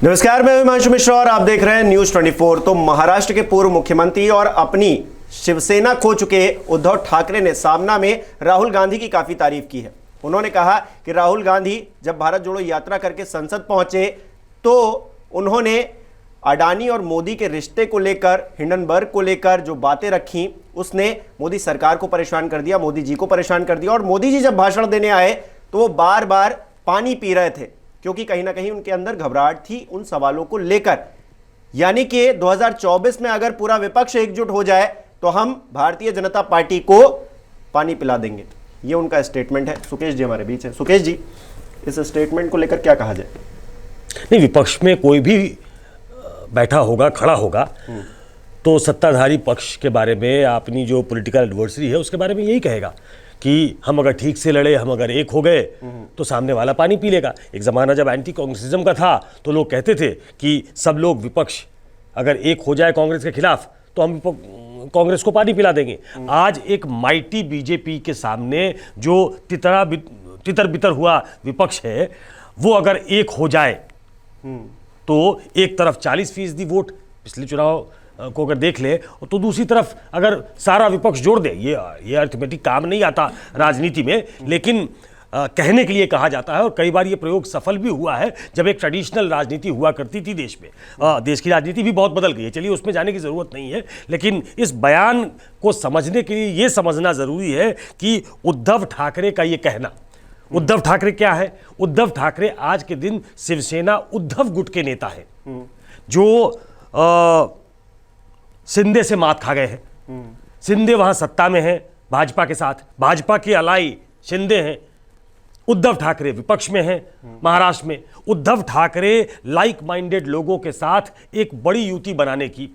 नमस्कार, मैं हिमांशु मिश्रा और आप देख रहे हैं न्यूज 24। तो महाराष्ट्र के पूर्व मुख्यमंत्री और अपनी शिवसेना खो चुके उद्धव ठाकरे ने सामना में राहुल गांधी की काफी तारीफ की है। उन्होंने कहा कि राहुल गांधी जब भारत जोड़ो यात्रा करके संसद पहुंचे तो उन्होंने अडानी और मोदी के रिश्ते को लेकर, हिंडनबर्ग को लेकर जो बातें रखी, उसने मोदी सरकार को परेशान कर दिया, मोदी जी को परेशान कर दिया। और मोदी जी जब भाषण देने आए तो वो बार बार पानी पी रहे थे क्योंकि कहीं ना कहीं उनके अंदर घबराहट थी उन सवालों को लेकर। यानी कि 2024 में अगर पूरा विपक्ष एकजुट हो जाए तो हम भारतीय जनता पार्टी को पानी पिला देंगे। ये उनका स्टेटमेंट है। सुकेश जी हमारे बीच है। सुकेश जी, इस स्टेटमेंट को लेकर क्या कहा जाए? नहीं, विपक्ष में कोई भी बैठा होगा, खड़ा होगा तो सत्ताधारी पक्ष के बारे में, अपनी जो पॉलिटिकल एडवर्सरी है उसके बारे में यही कहेगा कि हम अगर ठीक से लड़े, हम अगर एक हो गए तो सामने वाला पानी पी लेगा। एक ज़माना जब एंटी कांग्रेसिज्म का था तो लोग कहते थे कि सब लोग विपक्ष अगर एक हो जाए कांग्रेस के खिलाफ तो हम कांग्रेस को पानी पिला देंगे। आज एक माइटी बीजेपी के सामने जो तितर बितर हुआ विपक्ष है, वो अगर एक हो जाए तो एक तरफ 40% वोट पिछले चुनाव को अगर देख ले तो दूसरी तरफ अगर सारा विपक्ष जोड़ दे, ये अर्थमेटिक काम नहीं आता राजनीति में, लेकिन कहने के लिए कहा जाता है और कई बार ये प्रयोग सफल भी हुआ है। जब एक ट्रेडिशनल राजनीति हुआ करती थी देश में, देश की राजनीति भी बहुत बदल गई है, चलिए उसमें जाने की ज़रूरत नहीं है, लेकिन इस बयान को समझने के लिए ये समझना ज़रूरी है कि उद्धव ठाकरे का ये कहना, उद्धव ठाकरे क्या है? उद्धव ठाकरे आज के दिन शिवसेना उद्धव गुट के नेता है जो शिंदे से मात खा गए हैं। शिंदे वहां सत्ता में है भाजपा के साथ, भाजपा के अलाई शिंदे हैं। उद्धव ठाकरे विपक्ष में हैं महाराष्ट्र में। उद्धव ठाकरे लाइक माइंडेड लोगों के साथ एक बड़ी युति बनाने की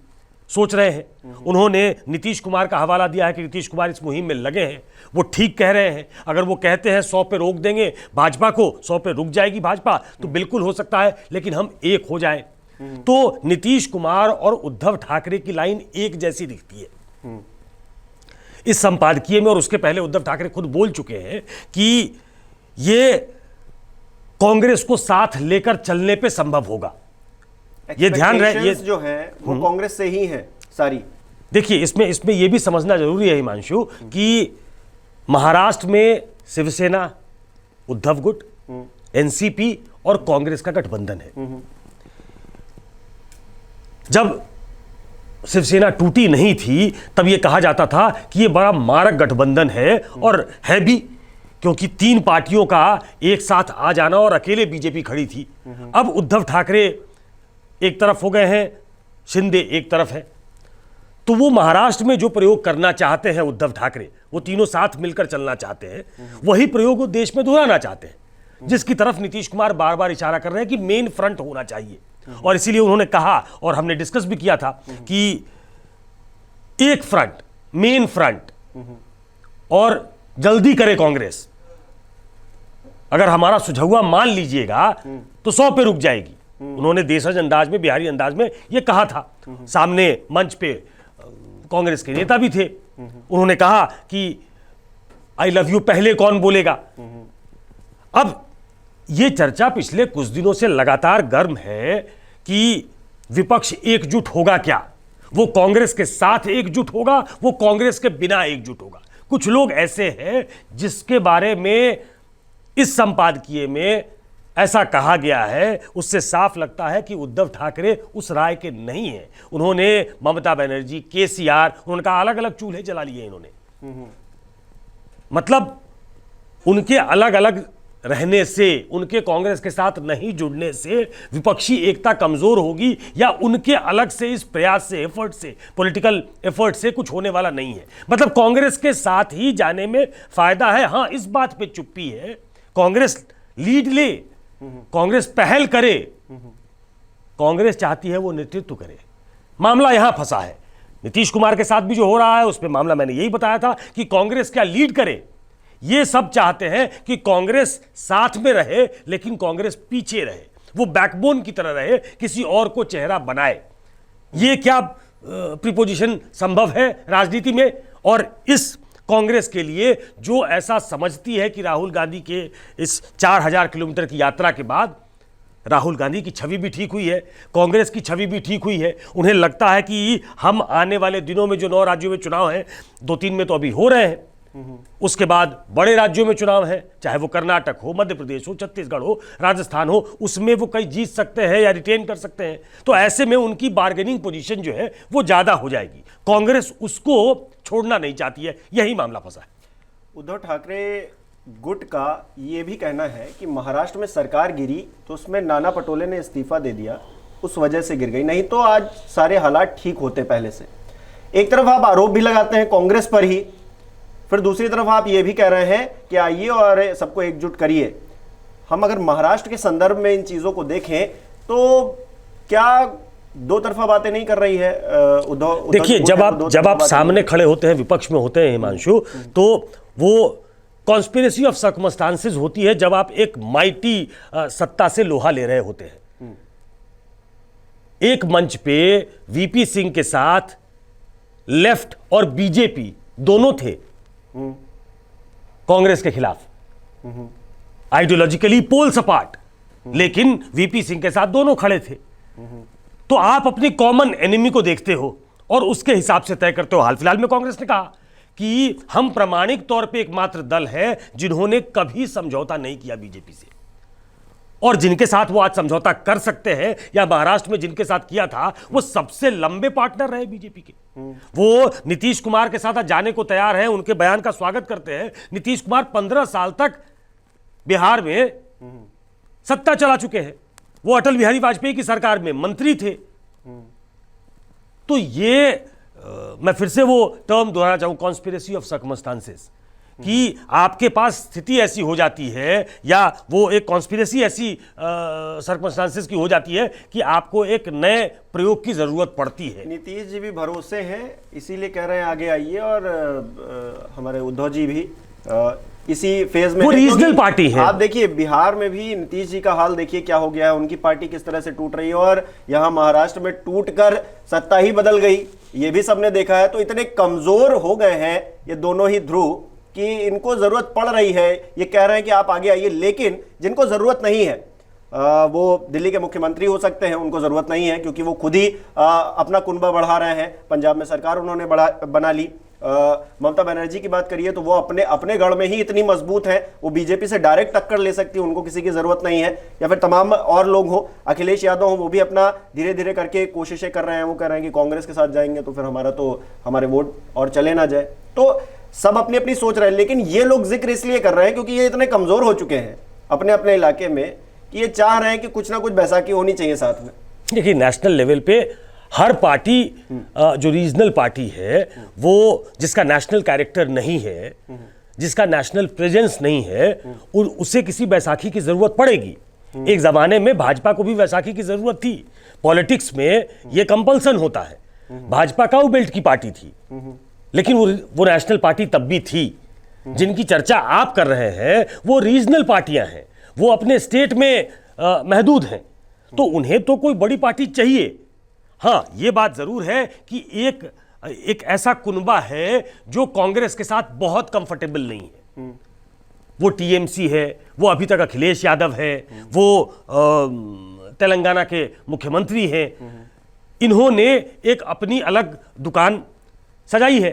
सोच रहे हैं। उन्होंने नीतीश कुमार का हवाला दिया है कि नीतीश कुमार इस मुहिम में लगे हैं। वो ठीक कह रहे हैं। अगर वो कहते हैं 100 पे रोक देंगे भाजपा को, 100 पे रुक जाएगी भाजपा, तो बिल्कुल हो सकता है, लेकिन हम एक हो जाएं। तो नीतीश कुमार और उद्धव ठाकरे की लाइन एक जैसी दिखती है इस संपादकीय में। और उसके पहले उद्धव ठाकरे खुद बोल चुके हैं कि ये कांग्रेस को साथ लेकर चलने पे संभव होगा। ये ध्यान रहे, ये जो है वो कांग्रेस से ही है सारी। देखिए, इसमें ये भी समझना जरूरी है हिमांशु कि महाराष्ट्र में शिवसेना, उद्धव गुट, एनसीपी और कांग्रेस का गठबंधन है। जब शिवसेना टूटी नहीं थी तब यह कहा जाता था कि यह बड़ा मारक गठबंधन है, और है भी, क्योंकि 3 पार्टियों का एक साथ आ जाना, और अकेले बीजेपी खड़ी थी। अब उद्धव ठाकरे एक तरफ हो गए हैं, शिंदे एक तरफ है, तो वो महाराष्ट्र में जो प्रयोग करना चाहते हैं उद्धव ठाकरे, वो तीनों साथ मिलकर चलना चाहते हैं, वही प्रयोग वो देश में दोहराना चाहते हैं, जिसकी तरफ नीतीश कुमार बार बार इशारा कर रहे हैं कि मेन फ्रंट होना चाहिए। और इसीलिए उन्होंने कहा, और हमने डिस्कस भी किया था, कि एक फ्रंट, मेन फ्रंट, और जल्दी करे कांग्रेस। अगर हमारा सुझाव मान लीजिएगा तो 100 पे रुक जाएगी। उन्होंने देशज अंदाज में, बिहारी अंदाज में यह कहा था। सामने मंच पे कांग्रेस के नेता भी थे। उन्होंने कहा कि आई लव यू पहले कौन बोलेगा। अब ये चर्चा पिछले कुछ दिनों से लगातार गर्म है कि विपक्ष एकजुट होगा क्या, वो कांग्रेस के साथ एकजुट होगा, वो कांग्रेस के बिना एकजुट होगा। कुछ लोग ऐसे हैं जिसके बारे में इस संपादकीय में ऐसा कहा गया है, उससे साफ लगता है कि उद्धव ठाकरे उस राय के नहीं हैं। उन्होंने ममता बनर्जी, केसीआर, उनका अलग अलग चूल्हे जला लिए इन्होंने। मतलब उनके अलग अलग रहने से, उनके कांग्रेस के साथ नहीं जुड़ने से विपक्षी एकता कमजोर होगी, या उनके अलग से इस प्रयास से, एफर्ट से, पॉलिटिकल एफर्ट से कुछ होने वाला नहीं है। मतलब कांग्रेस के साथ ही जाने में फायदा है। हां, इस बात पे चुप्पी है, कांग्रेस लीड ले, कांग्रेस पहल करे, कांग्रेस चाहती है वो नेतृत्व करे। मामला यहां फंसा है। नीतीश कुमार के साथ भी जो हो रहा है उसमें मामला मैंने यही बताया था कि कांग्रेस क्या लीड करे। ये सब चाहते हैं कि कांग्रेस साथ में रहे, लेकिन कांग्रेस पीछे रहे, वो बैकबोन की तरह रहे, किसी और को चेहरा बनाए। ये क्या प्रीपोजिशन संभव है राजनीति में? और इस कांग्रेस के लिए जो ऐसा समझती है कि राहुल गांधी के इस 4000 किलोमीटर की यात्रा के बाद राहुल गांधी की छवि भी ठीक हुई है, कांग्रेस की छवि भी ठीक हुई है। उन्हें लगता है कि हम आने वाले दिनों में जो 9 राज्यों में चुनाव हैं, 2-3 में तो अभी हो रहे हैं, उसके बाद बड़े राज्यों में चुनाव है, चाहे वो कर्नाटक हो, मध्य प्रदेश हो, छत्तीसगढ़ हो, राजस्थान हो, उसमें वो कई जीत सकते हैं या रिटेन कर सकते हैं। तो ऐसे में उनकी बार्गेनिंग पोजीशन जो है वो ज्यादा हो जाएगी। कांग्रेस उसको छोड़ना नहीं चाहती है, यही मामला फंसा है। उद्धव ठाकरे गुट का ये भी कहना है कि महाराष्ट्र में सरकार गिरी तो उसमें नाना पटोले ने इस्तीफा दे दिया, उस वजह से गिर गई, नहीं तो आज सारे हालात ठीक होते पहले से। एक तरफ आप आरोप भी लगाते हैं कांग्रेस पर ही, फिर दूसरी तरफ आप ये भी कह रहे हैं कि आइए और सबको एकजुट करिए। हम अगर महाराष्ट्र के संदर्भ में इन चीजों को देखें तो क्या दो तरफा बातें नहीं कर रही है उद्धव? देखिए, जब आप सामने खड़े होते हैं, विपक्ष में होते हैं हिमांशु, तो वो कॉन्स्पिरेसी ऑफ सर्कमस्टांसेस होती है जब आप एक माइटी सत्ता से लोहा ले रहे होते हैं। एक मंच पे वीपी सिंह के साथ लेफ्ट और बीजेपी दोनों थे कांग्रेस के खिलाफ, आइडियोलॉजिकली पोल्स अपार्ट, लेकिन वीपी सिंह के साथ दोनों खड़े थे। तो आप अपनी कॉमन एनिमी को देखते हो और उसके हिसाब से तय करते हो। हाल फिलहाल में कांग्रेस ने कहा कि हम प्रामाणिक तौर पे एकमात्र दल है जिन्होंने कभी समझौता नहीं किया बीजेपी से, और जिनके साथ वो आज समझौता कर सकते हैं, या महाराष्ट्र में जिनके साथ किया था वो सबसे लंबे पार्टनर रहे बीजेपी के। वो नीतीश कुमार के साथ आज जाने को तैयार हैं, उनके बयान का स्वागत करते हैं। नीतीश कुमार 15 साल तक बिहार में सत्ता चला चुके हैं, वो अटल बिहारी वाजपेयी की सरकार में मंत्री थे। तो ये मैं फिर से वो टर्म दोहराना चाहूं, कॉन्स्पिरेसी ऑफ सर्कमस्टांसेस, कि आपके पास स्थिति ऐसी हो जाती है या वो एक कॉन्स्पिरेसी ऐसी सर्कमस्टांसेस की हो जाती है कि आपको एक नए प्रयोग की जरूरत पड़ती है। नीतीश जी भी भरोसे हैं, इसीलिए कह रहे हैं आगे आइए, और हमारे उद्धव जी भी इसी फेज में। वो रीजनल पार्टी है। आप देखिए बिहार में भी नीतीश जी का हाल देखिए क्या हो गया है, उनकी पार्टी किस तरह से टूट रही है, और यहाँ महाराष्ट्र में टूटकर सत्ता ही बदल गई, ये भी सबने देखा है। तो इतने कमजोर हो गए हैं ये दोनों ही ध्रुव कि इनको जरूरत पड़ रही है। ये कह रहे हैं कि आप आगे आइए, लेकिन जिनको जरूरत नहीं है वो दिल्ली के मुख्यमंत्री हो सकते हैं, उनको जरूरत नहीं है क्योंकि वो खुद ही अपना कुनबा बढ़ा रहे हैं। पंजाब में सरकार उन्होंने बना ली। ममता बनर्जी की बात करिए तो वो अपने गढ़ में ही इतनी मजबूत है, वो बीजेपी से डायरेक्ट टक्कर ले सकती है, उनको किसी की जरूरत नहीं है। या फिर तमाम और लोग हो, अखिलेश यादव हो, वो भी अपना धीरे धीरे करके कोशिशें कर रहे हैं। वो कह रहे हैं कि कांग्रेस के साथ जाएंगे तो फिर हमारे वोट और चले ना जाए। तो सब अपनी अपनी सोच रहे हैं, लेकिन ये लोग जिक्र इसलिए कर रहे हैं क्योंकि ये इतने कमजोर हो चुके हैं अपने अपने इलाके में कि ये चाह रहे हैं कि कुछ ना कुछ बैसाखी होनी चाहिए साथ में। देखिए, नेशनल लेवल पे हर पार्टी जो रीजनल पार्टी है, वो जिसका नेशनल कैरेक्टर नहीं है, जिसका नेशनल प्रेजेंस नहीं है, उसे किसी बैसाखी की जरूरत पड़ेगी। एक जमाने में भाजपा को भी बैसाखी की जरूरत थी, पॉलिटिक्स में ये कंपल्सन होता है। भाजपा काऊ बेल्ट की पार्टी थी, लेकिन वो नेशनल पार्टी तब भी थी। जिनकी चर्चा आप कर रहे हैं वो रीजनल पार्टियां हैं, वो अपने स्टेट में महदूद हैं, तो उन्हें तो कोई बड़ी पार्टी चाहिए। हाँ, ये बात जरूर है कि एक ऐसा कुनबा है जो कांग्रेस के साथ बहुत कंफर्टेबल नहीं है। वो टीएमसी है, वो अभी तक अखिलेश यादव है, वो तेलंगाना के मुख्यमंत्री हैं। इन्होंने एक अपनी अलग दुकान सजाई है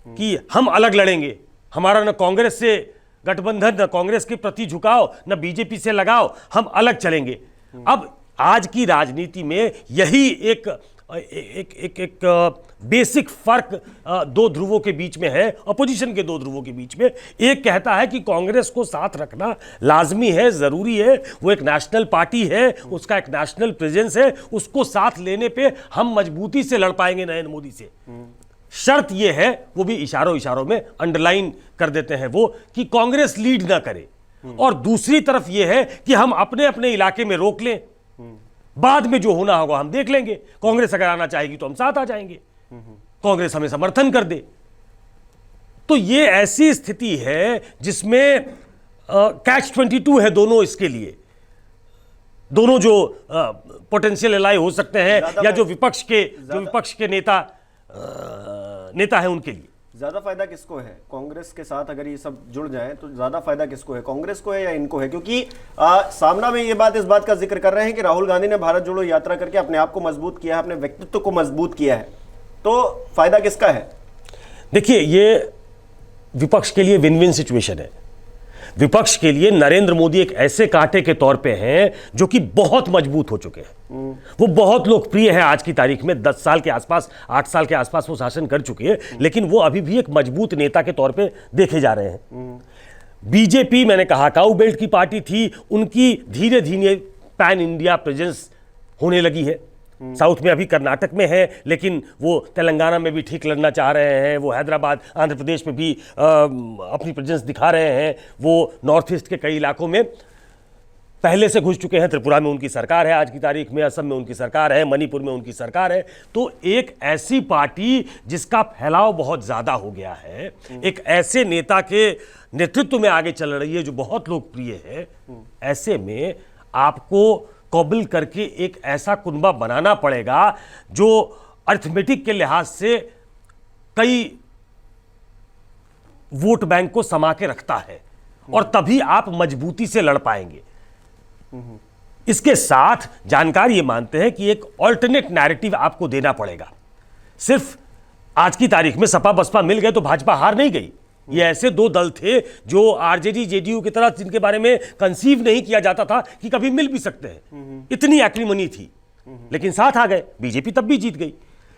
कि हम अलग लड़ेंगे, हमारा न कांग्रेस से गठबंधन, न कांग्रेस के प्रति झुकाव, न बीजेपी से लगाव, हम अलग चलेंगे। अब आज की राजनीति में यही एक बेसिक फर्क दो ध्रुवों के बीच में है, अपोजिशन के दो ध्रुवों के बीच में। एक कहता है कि कांग्रेस को साथ रखना लाजमी है, जरूरी है, वो एक नेशनल पार्टी है, उसका एक नेशनल प्रेजेंस है, उसको साथ लेने पे हम मजबूती से लड़ पाएंगे नरेंद्र मोदी से। शर्त यह है, वो भी इशारों में अंडरलाइन कर देते हैं वो, कि कांग्रेस लीड ना करे, और दूसरी तरफ यह है कि हम अपने अपने इलाके में रोक लें, बाद में जो होना होगा हम देख लेंगे। कांग्रेस अगर आना चाहेगी तो हम साथ आ जाएंगे, कांग्रेस हमें समर्थन कर दे। तो ये ऐसी स्थिति है जिसमें कैच 22 है दोनों, इसके लिए दोनों जो पोटेंशियल एलाई हो सकते हैं या जो विपक्ष के नेता है उनके लिए ज्यादा फायदा किसको है कांग्रेस के साथ? अगर ये सब जुड़ जाए तो ज्यादा फायदा किसको है, कांग्रेस को है या इनको है? क्योंकि सामना में ये बात इस बात का जिक्र कर रहे हैं कि राहुल गांधी ने भारत जोड़ो यात्रा करके अपने आप को मजबूत किया है, अपने व्यक्तित्व को मजबूत किया है, तो फायदा किसका है? देखिए, ये विपक्ष के लिए विन विन सिचुएशन है। विपक्ष के लिए नरेंद्र मोदी एक ऐसे कांटे के तौर पे हैं जो कि बहुत मजबूत हो चुके हैं। वो बहुत लोकप्रिय है आज की तारीख में। 10 साल के आसपास, 8 साल के आसपास वो शासन कर चुके हैं, लेकिन वो अभी भी एक मजबूत नेता के तौर पे देखे जा रहे हैं। बीजेपी, मैंने कहा, काऊ बेल्ट की पार्टी थी, उनकी धीरे धीरे पैन इंडिया प्रेजेंस होने लगी है। साउथ में अभी कर्नाटक में है, लेकिन वो तेलंगाना में भी ठीक लड़ना चाह रहे हैं। वो हैदराबाद, आंध्र प्रदेश में भी अपनी प्रेजेंस दिखा रहे हैं। वो नॉर्थ ईस्ट के कई इलाकों में पहले से घुस चुके हैं। त्रिपुरा में उनकी सरकार है आज की तारीख में, असम में उनकी सरकार है, मणिपुर में उनकी सरकार है। तो एक ऐसी पार्टी जिसका फैलाव बहुत ज़्यादा हो गया है, एक ऐसे नेता के नेतृत्व में आगे चल रही है जो बहुत लोकप्रिय है, ऐसे में आपको कॉबल करके एक ऐसा कुनबा बनाना पड़ेगा जो अर्थमेटिक के लिहाज से कई वोट बैंक को समा के रखता है, और तभी आप मजबूती से लड़ पाएंगे। इसके साथ जानकार ये मानते हैं कि एक ऑल्टरनेट नैरेटिव आपको देना पड़ेगा। सिर्फ आज की तारीख में सपा बसपा मिल गए तो भाजपा हार नहीं गई। ये ऐसे दो दल थे जो आरजेडी जेडीयू की तरह, जिनके बारे में कंसीव नहीं किया जाता था कि कभी मिल भी सकते हैं, इतनी एक्रीमनी थी, लेकिन साथ आ गए। बीजेपी तब भी जीत गई।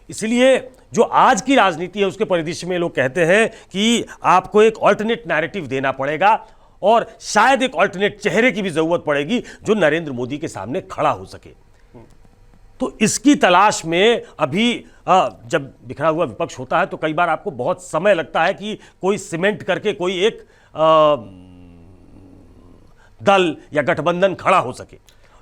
इसलिए जो आज की राजनीति है उसके परिदृश्य में लोग कहते हैं कि आपको एक ऑल्टरनेट नैरेटिव देना पड़ेगा, और शायद एक ऑल्टरनेट चेहरे की भी जरूरत पड़ेगी जो नरेंद्र मोदी के सामने खड़ा हो सके। तो इसकी तलाश में अभी जब बिखरा हुआ विपक्ष होता है तो कई बार आपको बहुत समय लगता है कि कोई सीमेंट करके कोई एक दल या गठबंधन खड़ा हो सके,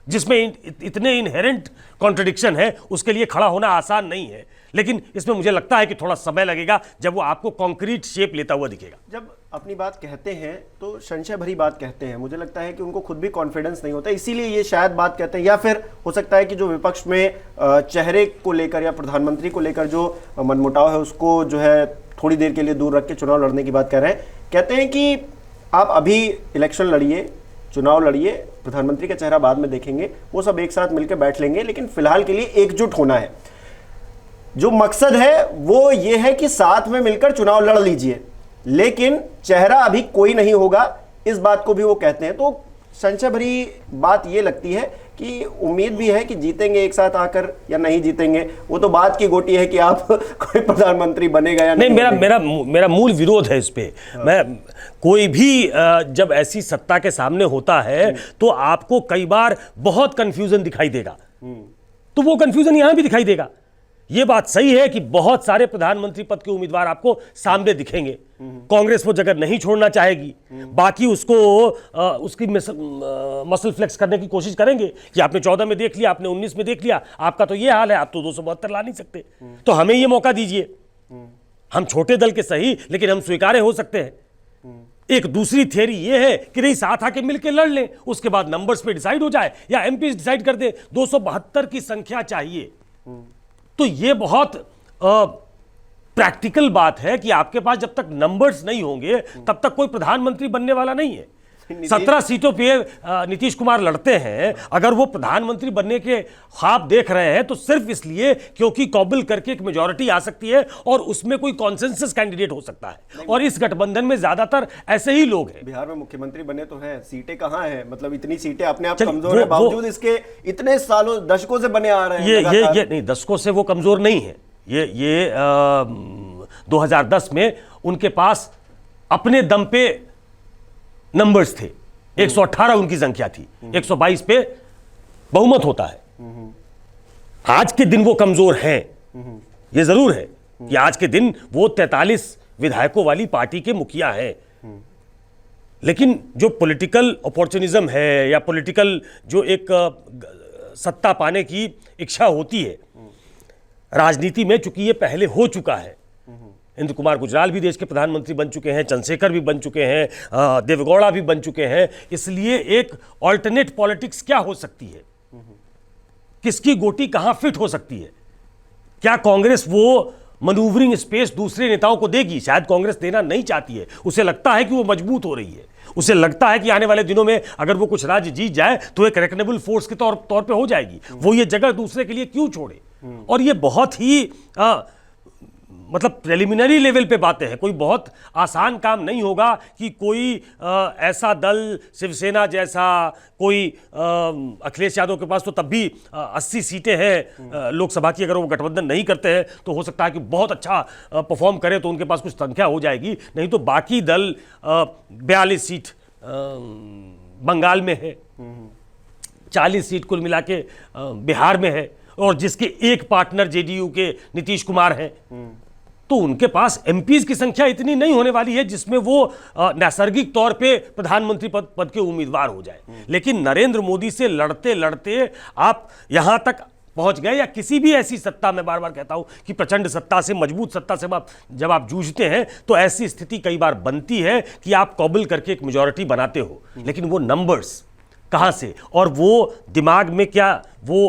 जिसमें इतने इनहेरेंट कॉन्ट्रडिक्शन है। उसके लिए खड़ा होना आसान नहीं है, लेकिन इसमें मुझे लगता है कि थोड़ा समय लगेगा जब वो आपको कॉन्क्रीट शेप लेता हुआ दिखेगा। जब अपनी बात कहते हैं तो संशय भरी बात कहते हैं। मुझे लगता है कि उनको खुद भी कॉन्फिडेंस नहीं होता, इसीलिए ये शायद बात कहते हैं। या फिर हो सकता है कि जो विपक्ष में चेहरे को लेकर या प्रधानमंत्री को लेकर जो मनमुटाव है उसको जो है थोड़ी देर के लिए दूर रख के चुनाव लड़ने की बात कह रहे हैं। कहते हैं कि आप अभी इलेक्शन लड़िए, चुनाव लड़िए, प्रधानमंत्री का चेहरा बाद में देखेंगे, वो सब एक साथ मिलकर बैठ लेंगे, लेकिन फिलहाल के लिए एकजुट होना है। जो मकसद है वो ये है कि साथ में मिलकर चुनाव लड़ लीजिए, लेकिन चेहरा अभी कोई नहीं होगा, इस बात को भी वो कहते हैं। तो संशय भरी बात ये लगती है कि उम्मीद भी है कि जीतेंगे एक साथ आकर या नहीं जीतेंगे, वो तो बात की गोटी है कि आप कोई प्रधानमंत्री बनेगा या नहीं। मेरा मूल विरोध है इस पे। मैं कोई भी जब ऐसी सत्ता के सामने होता है तो आपको कई बार बहुत कंफ्यूजन दिखाई देगा, तो वो कंफ्यूजन यहां भी दिखाई देगा। ये बात सही है कि बहुत सारे प्रधानमंत्री पद के उम्मीदवार आपको सामने दिखेंगे। कांग्रेस वो जगह नहीं छोड़ना चाहेगी, बाकी उसको उसकी मसल फ्लेक्स करने की कोशिश करेंगे कि आपने 14 में देख लिया, आपने 19 में देख लिया, आपका तो ये हाल है, आप तो 272 ला नहीं सकते, तो हमें ये मौका दीजिए। हम छोटे दल के सही, लेकिन हम स्वीकार्य हो सकते हैं। एक दूसरी थियरी ये है कि नहीं, साथ आके मिलकर लड़ लें, उसके बाद नंबर्स पे डिसाइड हो जाए या एमपी डिसाइड कर दे। 272 की संख्या चाहिए। तो ये बहुत प्रैक्टिकल बात है कि आपके पास जब तक नंबर्स नहीं होंगे तब तक कोई प्रधानमंत्री बनने वाला नहीं है। 17 सीटों पे नीतीश कुमार लड़ते हैं। अगर वो प्रधानमंत्री बनने के ख्वाब देख रहे हैं तो सिर्फ इसलिए क्योंकि कॉबल करके एक मेजॉरिटी आ सकती है और उसमें कोई कॉन्सेंसस कैंडिडेट हो सकता है, और इस गठबंधन में ज्यादातर ऐसे ही लोग हैं। बिहार में मुख्यमंत्री बने तो हैं, सीटें कहां हैं? मतलब इतनी सीटें अपने आप कमजोर है, बावजूद इसके इतने सालों दशकों से बने आ रहे हैं। ये नहीं, दशकों से वो कमजोर नहीं है। ये 2010 में उनके पास अपने दम पे नंबर्स थे, 118 उनकी संख्या थी, 122 पे बहुमत होता है। आज के दिन वो कमजोर हैं, ये जरूर है कि आज के दिन वो 43 विधायकों वाली पार्टी के मुखिया हैं, लेकिन जो पॉलिटिकल अपॉर्चुनिज्म है या पॉलिटिकल जो एक सत्ता पाने की इच्छा होती है राजनीति में, चूंकि ये पहले हो चुका है। इंद्र कुमार गुजराल भी देश के प्रधानमंत्री बन चुके हैं, चंद्रशेखर भी बन चुके हैं, देवेगौड़ा भी बन चुके हैं। इसलिए एक ऑल्टरनेट पॉलिटिक्स क्या हो सकती है, किसकी गोटी कहां फिट हो सकती है? क्या कांग्रेस वो मनूवरिंग स्पेस दूसरे नेताओं को देगी। शायद कांग्रेस देना नहीं चाहती है, उसे लगता है कि वो मजबूत हो रही है, उसे लगता है कि आने वाले दिनों में अगर वो कुछ राज्य जीत जाए तो एक रेकनेबल फोर्स के तौर पे हो जाएगी। वो ये जगह दूसरे के लिए क्यों छोड़े। और ये बहुत ही मतलब प्रिलिमिनरी लेवल पे बातें हैं, कोई बहुत आसान काम नहीं होगा कि कोई ऐसा दल शिवसेना जैसा, कोई अखिलेश यादव के पास तो तब भी 80 सीटें हैं लोकसभा की, अगर वो गठबंधन नहीं करते हैं तो हो सकता है कि बहुत अच्छा परफॉर्म करे तो उनके पास कुछ संख्या हो जाएगी, नहीं तो बाकी दल 42 सीट बंगाल में है, 40 सीट कुल मिला के बिहार में है, और जिसके एक पार्टनर जेडीयू के नीतीश कुमार हैं, तो उनके पास एमपीज की संख्या इतनी नहीं होने वाली है जिसमें वो नैसर्गिक तौर पे प्रधानमंत्री पद के उम्मीदवार हो जाए। लेकिन नरेंद्र मोदी से लड़ते लड़ते आप यहां तक पहुंच गए, या किसी भी ऐसी सत्ता, मैं बार बार कहता हूं कि प्रचंड सत्ता से, मजबूत सत्ता से जब आप जूझते हैं तो ऐसी स्थिति कई बार बनती है कि आप कॉबल करके एक मेजॉरिटी बनाते हो, लेकिन वो नंबर्स कहां से और वो दिमाग में क्या वो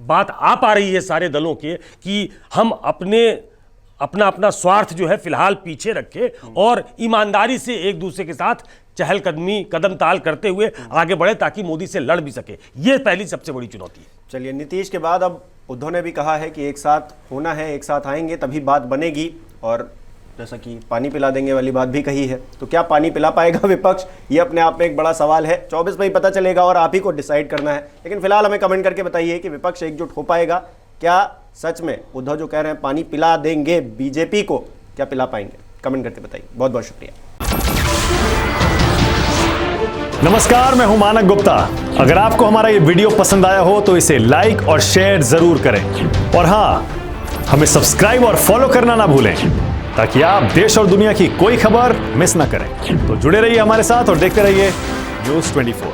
बात आ पा रही है सारे दलों के कि हम अपना स्वार्थ जो है फिलहाल पीछे रखे और ईमानदारी से एक दूसरे के साथ चहलकदमी, कदम ताल करते हुए आगे बढ़े ताकि मोदी से लड़ भी सके। यह पहली सबसे बड़ी चुनौती है। चलिए, नीतीश के बाद अब उद्धव ने भी कहा है कि एक साथ होना है, एक साथ आएंगे तभी बात बनेगी, और जैसा कि पानी पिला देंगे वाली बात भी कही है। तो क्या पानी पिला पाएगा विपक्ष, ये अपने आप में एक बड़ा सवाल है। 24 में ही पता चलेगा और आप ही को डिसाइड करना है। लेकिन फिलहाल हमें कमेंट करके बताइए कि विपक्ष एकजुट हो पाएगा क्या? सच में उद्धव जो कह रहे हैं पानी पिला देंगे बीजेपी को, क्या पिला पाएंगे? कमेंट करके बताइए। बहुत बहुत शुक्रिया। नमस्कार, मैं हूं मानक गुप्ता। अगर आपको हमारा ये वीडियो पसंद आया हो तो इसे लाइक और शेयर जरूर करें, और हां, हमें सब्सक्राइब और फॉलो करना ना भूलें ताकि आप देश और दुनिया की कोई खबर मिस ना करें। तो जुड़े रहिए हमारे साथ और देखते रहिए News 24।